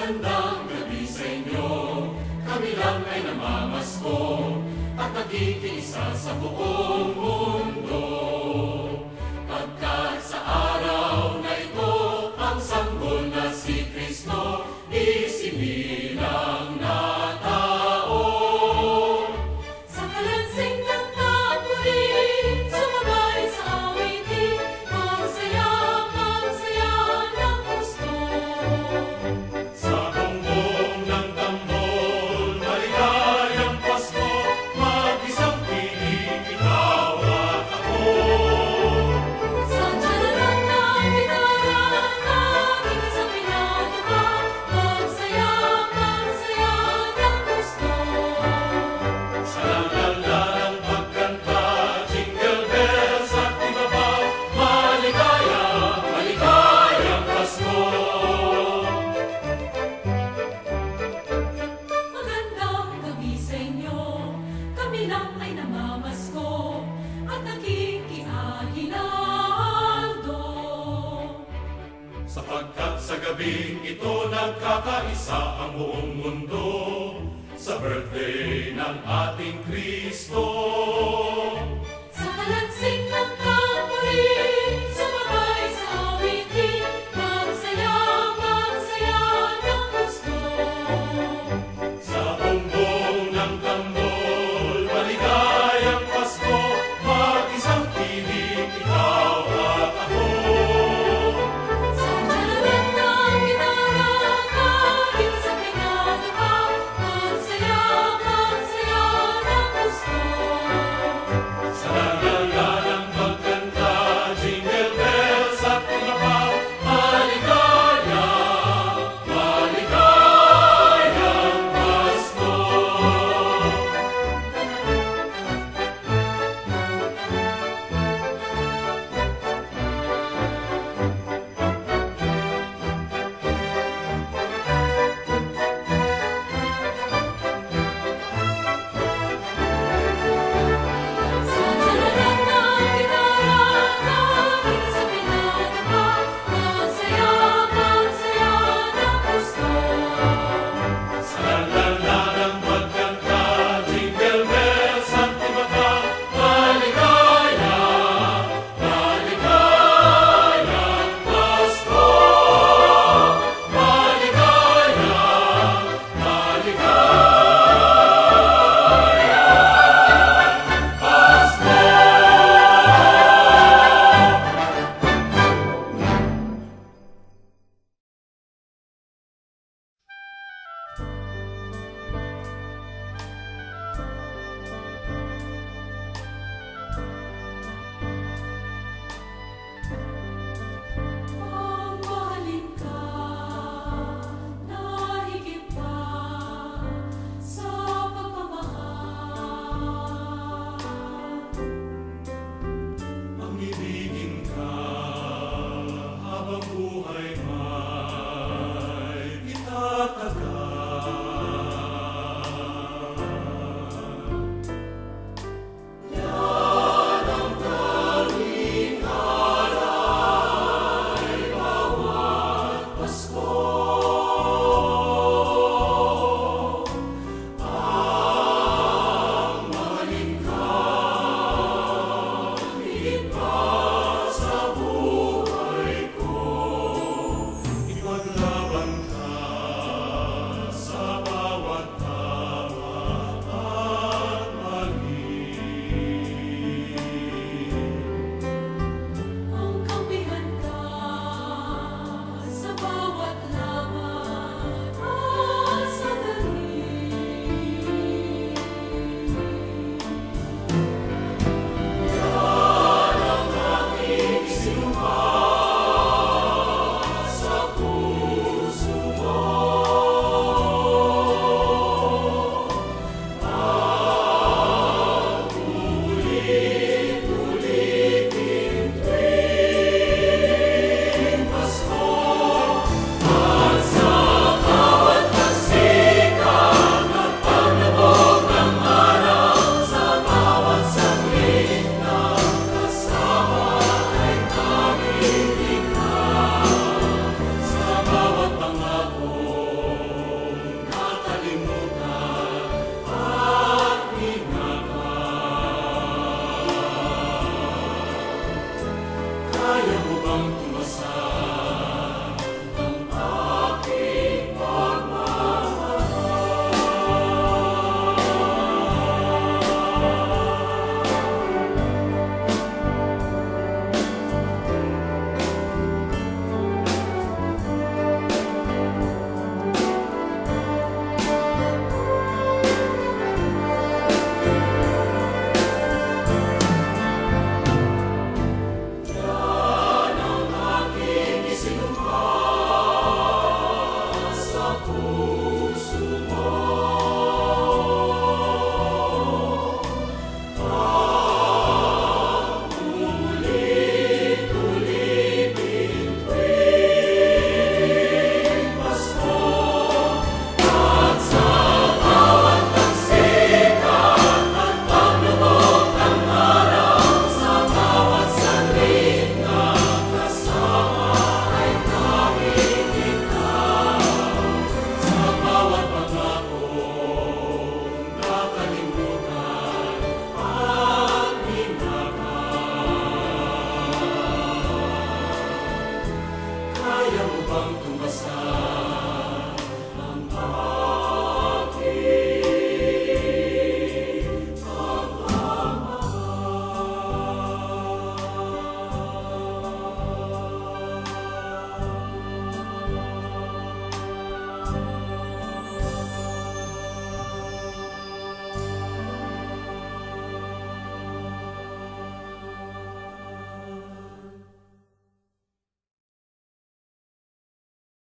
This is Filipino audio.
Magandang gabi sa inyo, kami lang ay namamasko at nakikiisa sa buong mundo. Pagkat sa araw na ito, ang sanggol na si Kristo isinilang na tao. Sa kalansing ng tamborin, sumabay sa awitin, magsaya ng gusto. Sa bumbong ng tambol, maligayang Pasko, mag-isang piling ikaw at ako. Sa tiyalaran ng gitara, natin sa pinatuka, magsaya ng gusto. Sa lalala ng pagkanta, jingle bells at iba pa, maligayang Pasko. Magandang gabi sa inyo, kami lang ay namamasko at nakikiaginaldo. Sapagkat sa gabing ito nagkakaisa ang buong mundo sa birthday ng ating Kristo.